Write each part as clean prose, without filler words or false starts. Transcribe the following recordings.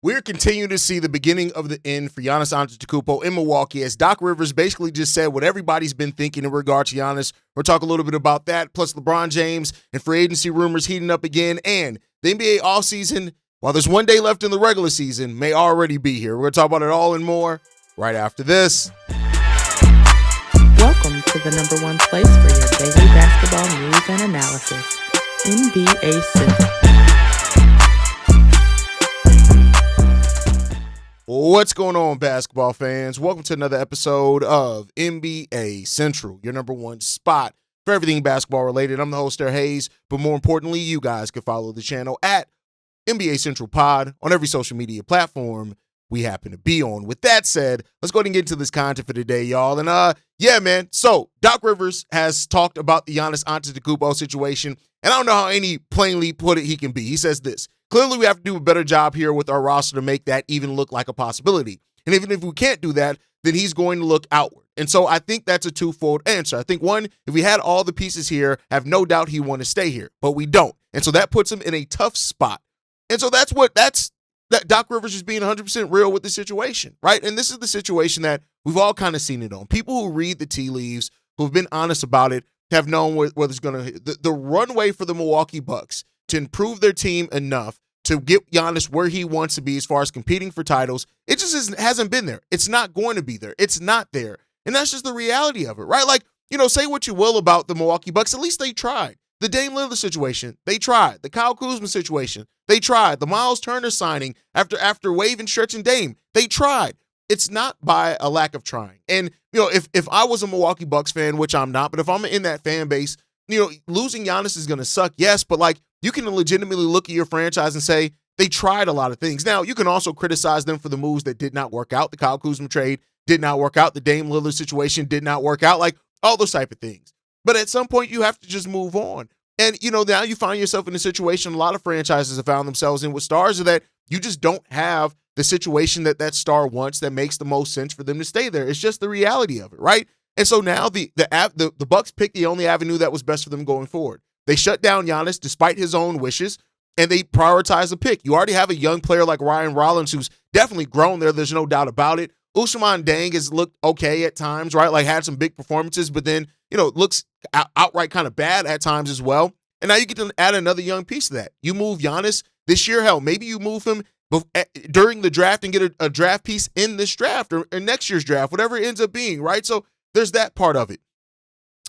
We're continuing to see the beginning of the end for Giannis Antetokounmpo in Milwaukee, as Doc Rivers basically just said what everybody's been thinking in regard to Giannis. We'll talk a little bit about that, plus LeBron James and free agency rumors heating up again, and the NBA offseason, while there's 1 day left in the regular season, may already be here. We're going to talk about it all and more right after this. Welcome to the number one place for your daily basketball news and analysis, NBA Central. What's going on, basketball fans? Welcome to another episode of NBA Central, your number one spot for everything basketball related. I'm the host there, Haize, but more importantly, you guys can follow the channel at NBA Central Pod on every social media platform we happen to be on. With that said, let's go ahead and get into this content for today, y'all. And yeah, man. So Doc Rivers has talked about the Giannis Antetokounmpo situation, and I don't know how any plainly put it he can be. He says this: clearly, we have to do a better job here with our roster to make that even look like a possibility. And even if we can't do that, then he's going to look outward. And so I think that's a twofold answer. I think, one, if we had all the pieces here, I have no doubt he want to stay here, but we don't. And so that puts him in a tough spot. And so that Doc Rivers is being 100% real with the situation, right? And this is the situation that we've all kind of seen it on. People who read the tea leaves, who've been honest about it, have known where it's going to – the runway for the Milwaukee Bucks to improve their team enough to get Giannis where he wants to be as far as competing for titles, it just hasn't been there. It's not going to be there. It's not there. And that's just the reality of it, right? Like, say what you will about the Milwaukee Bucks. At least they tried. The Dame Lillard situation, they tried. The Kyle Kuzma situation, they tried. The Miles Turner signing after waving, stretching Dame, they tried. It's not by a lack of trying. And, if I was a Milwaukee Bucks fan, which I'm not, but if I'm in that fan base, losing Giannis is going to suck, yes, but like, you can legitimately look at your franchise and say they tried a lot of things. Now, you can also criticize them for the moves that did not work out. The Kyle Kuzma trade did not work out. The Dame Lillard situation did not work out, like all those type of things. But at some point, you have to just move on. And, now you find yourself in a situation a lot of franchises have found themselves in with stars, is that you just don't have the situation that star wants that makes the most sense for them to stay there. It's just the reality of it, right? And so now the Bucks picked the only avenue that was best for them going forward. They shut down Giannis despite his own wishes, and they prioritize a pick. You already have a young player like Ryan Rollins who's definitely grown there. There's no doubt about it. Usman Dang has looked okay at times, right? Like had some big performances, but then, looks outright kind of bad at times as well. And now you get to add another young piece to that. You move Giannis this year. Hell, maybe you move him during the draft and get a draft piece in this draft or next year's draft, whatever it ends up being, right? So there's that part of it.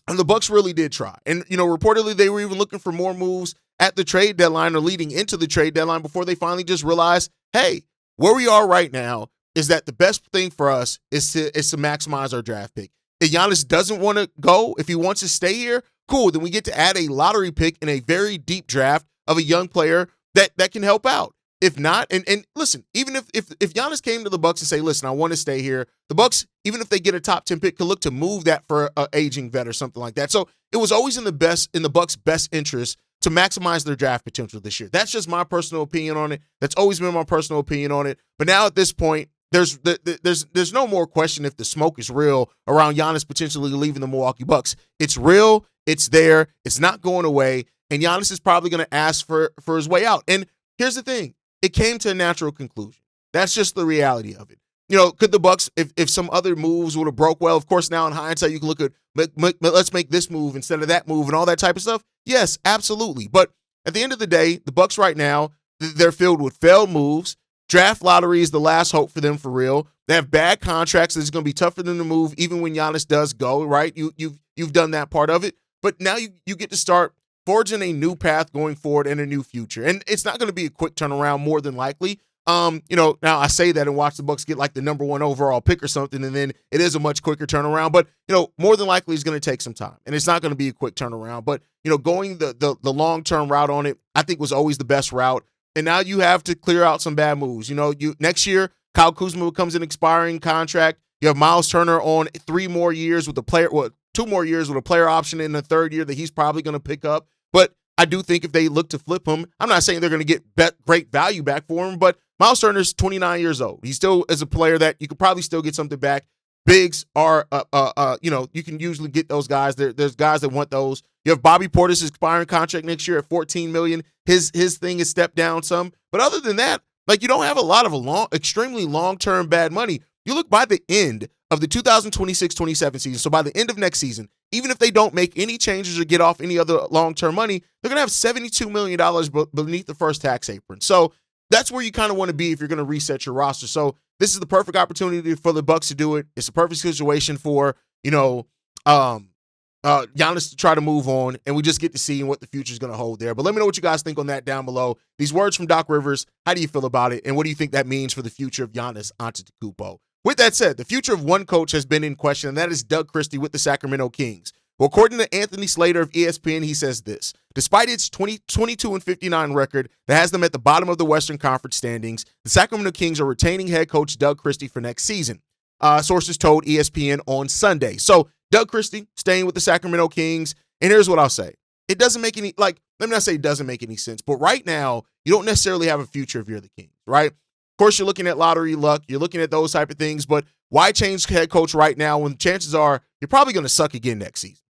And the Bucks really did try. And, reportedly they were even looking for more moves at the trade deadline or leading into the trade deadline before they finally just realized, hey, where we are right now is that the best thing for us is to maximize our draft pick. If Giannis doesn't want to go, if he wants to stay here, cool. Then we get to add a lottery pick in a very deep draft of a young player that can help out. If not, and listen, even if Giannis came to the Bucks and say, listen, I want to stay here, the Bucks, even if they get a top 10 pick, could look to move that for an aging vet or something like that. So it was always in the Bucks' best interest to maximize their draft potential this year. That's just my personal opinion on it. That's always been my personal opinion on it. But now at this point, there's no more question if the smoke is real around Giannis potentially leaving the Milwaukee Bucks. It's real. It's there. It's not going away. And Giannis is probably going to ask for his way out. And here's the thing. It came to a natural conclusion. That's just the reality of it. Could the Bucks, if some other moves would have broke well, of course, now in hindsight, you can look at, let's make this move instead of that move and all that type of stuff. Yes, absolutely. But at the end of the day, the Bucks right now, they're filled with failed moves. Draft lottery is the last hope for them for real. They have bad contracts. It's going to be tough for them to move even when Giannis does go, right? You've done that part of it. But now you get to start forging a new path going forward and a new future. And it's not going to be a quick turnaround, more than likely. Now I say that and watch the Bucks get like the number one overall pick or something, and then it is a much quicker turnaround. But, more than likely it's going to take some time. And it's not going to be a quick turnaround. But, going the long-term route on it, I think was always the best route. And now you have to clear out some bad moves. Next year, Kyle Kuzma becomes an expiring contract. You have Miles Turner on 3 more years with a player, 2 more years with a player option in the third year that he's probably going to pick up. But I do think if they look to flip him, I'm not saying they're going to get great value back for him, but Miles Turner's 29 years old. He still is a player that you could probably still get something back. Bigs are, you can usually get those guys. There's guys that want those. You have Bobby Portis' expiring contract next year at $14 million. His thing is stepped down some. But other than that, Like, you don't have a lot of extremely long-term bad money. You look by the end of the 2026-27 season, so by the end of next season, even if they don't make any changes or get off any other long-term money, they're going to have $72 million beneath the first tax apron. So that's where you kind of want to be if you're going to reset your roster. So this is the perfect opportunity for the Bucks to do it. It's a perfect situation for, Giannis to try to move on, and we just get to see what the future is going to hold there. But let me know what you guys think on that down below. These words from Doc Rivers, how do you feel about it, and what do you think that means for the future of Giannis Antetokounmpo? With that said, the future of one coach has been in question, and that is Doug Christie with the Sacramento Kings. Well, according to Anthony Slater of ESPN, he says this: despite its 22-59 record that has them at the bottom of the Western Conference standings, the Sacramento Kings are retaining head coach Doug Christie for next season. Sources told ESPN on Sunday. So Doug Christie staying with the Sacramento Kings. And here's what I'll say. It doesn't make any, let me not say it doesn't make any sense, but right now, you don't necessarily have a future if you're the Kings, right? Of course, you're looking at lottery luck. You're looking at those type of things, but why change head coach right now when chances are you're probably going to suck again next season?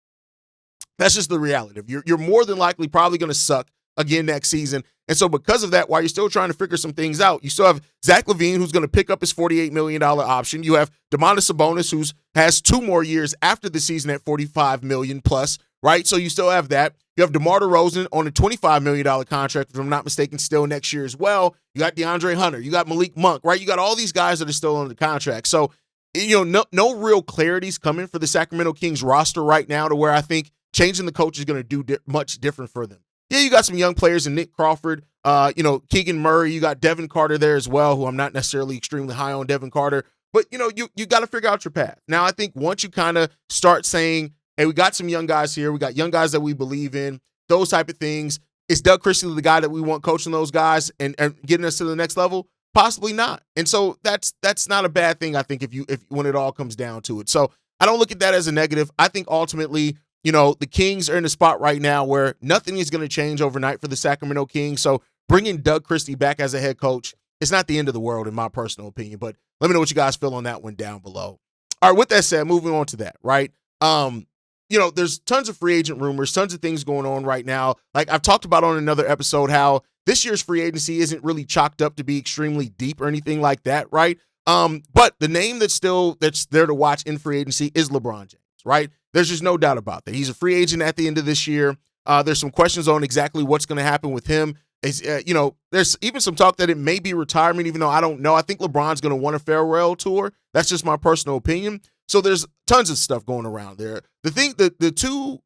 That's just the reality. You're more than likely probably going to suck again next season. And so because of that, while you're still trying to figure some things out, you still have Zach LaVine, who's going to pick up his $48 million option. You have Domantas Sabonis, who has 2 more years after the season at $45 million plus, right? So you still have that. You have DeMar DeRozan on a $25 million contract, if I'm not mistaken, still next year as well. You got DeAndre Hunter. You got Malik Monk, right? You got all these guys that are still on the contract. So, no real clarity's coming for the Sacramento Kings roster right now to where I think changing the coach is going to do much different for them. Yeah, you got some young players in Nick Crawford, Keegan Murray. You got Devin Carter there as well, who I'm not necessarily extremely high on Devin Carter. But, you got to figure out your path. Now, I think once you kind of start saying, hey, we got some young guys here. We got young guys that we believe in, those type of things. Is Doug Christie the guy that we want coaching those guys and getting us to the next level? Possibly not. And so that's not a bad thing, I think, if when it all comes down to it. So I don't look at that as a negative. I think ultimately, the Kings are in a spot right now where nothing is going to change overnight for the Sacramento Kings. So bringing Doug Christie back as a head coach, it's not the end of the world in my personal opinion. But let me know what you guys feel on that one down below. All right, with that said, moving on to that, right? There's tons of free agent rumors, tons of things going on right now. Like I've talked about on another episode, how this year's free agency isn't really chalked up to be extremely deep or anything like that, right? But the name that's there to watch in free agency is LeBron James, right? There's just no doubt about that. He's a free agent at the end of this year. There's some questions on exactly what's going to happen with him. There's even some talk that it may be retirement, even though I don't know. I think LeBron's going to want a farewell tour. That's just my personal opinion. So there's tons of stuff going around there. The two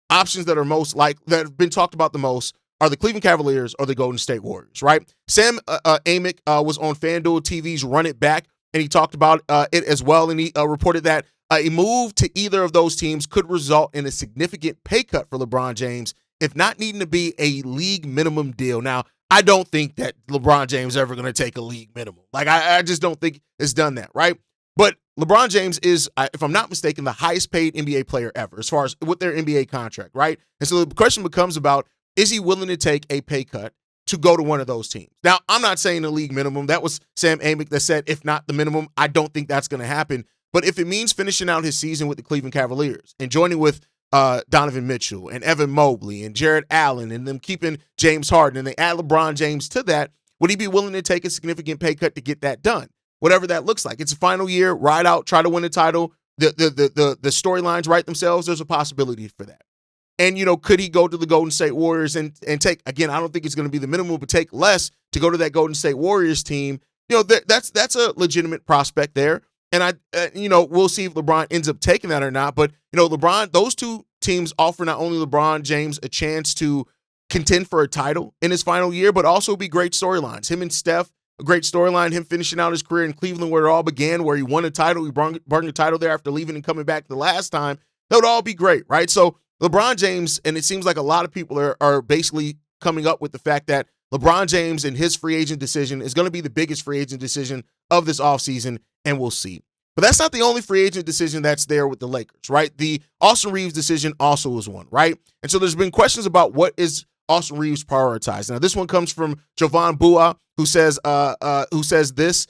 options that have been talked about the most are the Cleveland Cavaliers or the Golden State Warriors, right? Sam Amick was on FanDuel TV's Run It Back, and he talked about it as well, and he reported that a move to either of those teams could result in a significant pay cut for LeBron James, if not needing to be a league minimum deal. Now, I don't think that LeBron James is ever going to take a league minimum. Like, I just don't think it's done that, right? But LeBron James is, if I'm not mistaken, the highest paid NBA player ever as far as with their NBA contract, right? And so the question becomes about, is he willing to take a pay cut to go to one of those teams? Now, I'm not saying the league minimum. That was Sam Amick that said, if not the minimum. I don't think that's going to happen. But if it means finishing out his season with the Cleveland Cavaliers and joining with Donovan Mitchell and Evan Mobley and Jared Allen and them keeping James Harden and they add LeBron James to that, would he be willing to take a significant pay cut to get that done? Whatever that looks like. It's a final year, ride out, try to win a title. The storylines write themselves. There's a possibility for that. And, could he go to the Golden State Warriors and take, again, I don't think it's going to be the minimum, but take less to go to that Golden State Warriors team? That's a legitimate prospect there. And we'll see if LeBron ends up taking that or not. But, LeBron, those two teams offer not only LeBron James a chance to contend for a title in his final year, but also be great storylines. Him and Steph, a great storyline, him finishing out his career in Cleveland where it all began, where he won a title. He brought a title there after leaving and coming back the last time. That would all be great, right? So LeBron James, and it seems like a lot of people are basically coming up with the fact that LeBron James and his free agent decision is going to be the biggest free agent decision of this offseason, and we'll see. But that's not the only free agent decision that's there with the Lakers, right? The Austin Reaves decision also is one, right? And so there's been questions about what is Austin Reaves prioritized. Now, this one comes from Jovan Bua, who says this.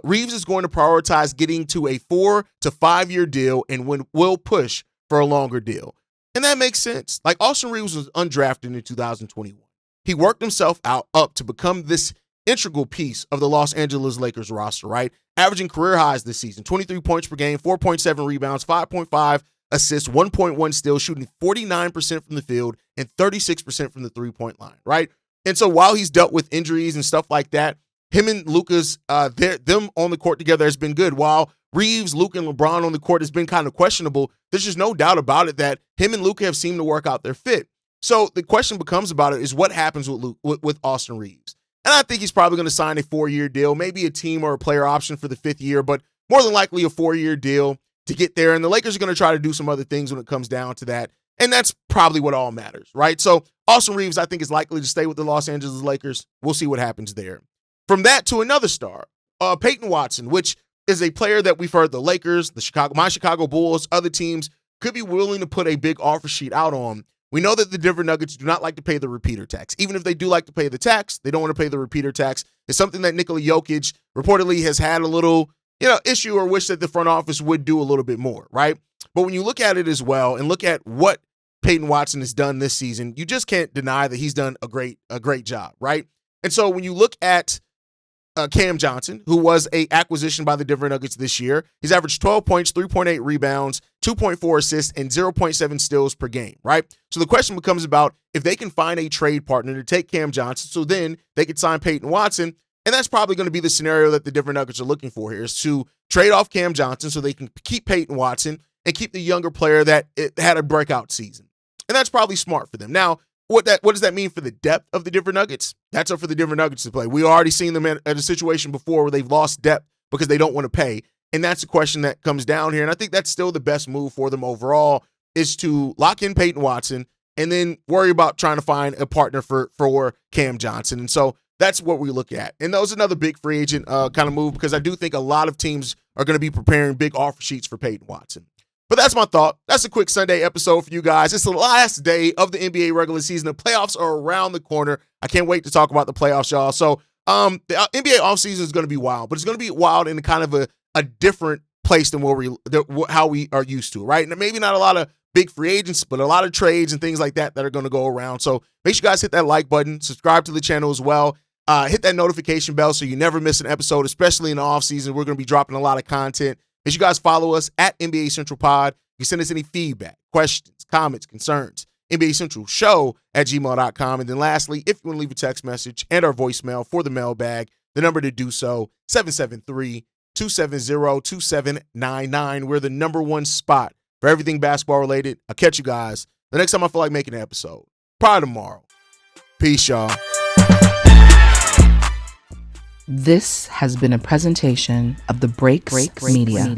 Reeves is going to prioritize getting to a 4 to 5 year deal and will push for a longer deal. And that makes sense. Like, Austin Reaves was undrafted in 2021. He worked himself up to become this integral piece of the Los Angeles Lakers roster, right? Averaging career highs this season, 23 points per game, 4.7 rebounds, 5.5 assists, 1.1 steals, shooting 49% from the field and 36% from the three-point line, right? And so while he's dealt with injuries and stuff like that, him and Luka's, them on the court together has been good. While Reeves, Luka, and LeBron on the court has been kind of questionable, there's just no doubt about it that him and Luka have seemed to work out their fit. So the question becomes about it is what happens with Austin Reaves. And I think he's probably going to sign a 4-year deal, maybe a team or a player option for the 5th year, but more than likely a 4-year deal to get there. And the Lakers are going to try to do some other things when it comes down to that. And that's probably what all matters, right? So Austin Reaves, I think, is likely to stay with the Los Angeles Lakers. We'll see what happens there. From that to another star, Peyton Watson, which is a player that we've heard the Lakers, my Chicago Bulls, other teams could be willing to put a big offer sheet out on. We know that the Denver Nuggets do not like to pay the repeater tax. Even if they do like to pay the tax, they don't want to pay the repeater tax. It's something that Nikola Jokic reportedly has had a little, issue or wish that the front office would do a little bit more, right? But when you look at it as well and look at what Peyton Watson has done this season, you just can't deny that he's done a great job, right? And so when you look at Cam Johnson, who was a acquisition by the Denver Nuggets this year, he's averaged 12 points, 3.8 rebounds, 2.4 assists, and 0.7 steals per game, right? So the question becomes about if they can find a trade partner to take Cam Johnson, so then they could sign Peyton Watson, and that's probably going to be the scenario that the Denver Nuggets are looking for here, is to trade off Cam Johnson so they can keep Peyton Watson and keep the younger player that had a breakout season. And that's probably smart for them. Now, what does that mean for the depth of the Denver Nuggets? That's up for the Denver Nuggets to play. We already seen them at a situation before where they've lost depth because they don't want to pay. And that's a question that comes down here. And I think that's still the best move for them overall, is to lock in Peyton Watson and then worry about trying to find a partner for Cam Johnson. And so that's what we look at. And that was another big free agent kind of move, because I do think a lot of teams are going to be preparing big offer sheets for Peyton Watson. But that's my thought. That's a quick Sunday episode for you guys. It's the last day of the NBA regular season. The playoffs are around the corner. I can't wait to talk about the playoffs, y'all. So the NBA offseason is going to be wild, but it's going to be wild in kind of a different place than how we are used to, right? And maybe not a lot of big free agents, but a lot of trades and things like that are going to go around. So make sure you guys hit that like button, subscribe to the channel as well. Hit that notification bell so you never miss an episode, especially in the offseason. We're going to be dropping a lot of content. Make sure you guys follow us at NBA Central Pod. You send us any feedback, questions, comments, concerns, NBA Central Show at gmail.com. And then lastly, if you want to leave a text message and our voicemail for the mailbag, the number to do so, 773-270-2799. We're the #1 spot for everything basketball related. I'll catch you guys the next time I feel like making an episode. Probably tomorrow. Peace, y'all. This has been a presentation of the Breaks Media.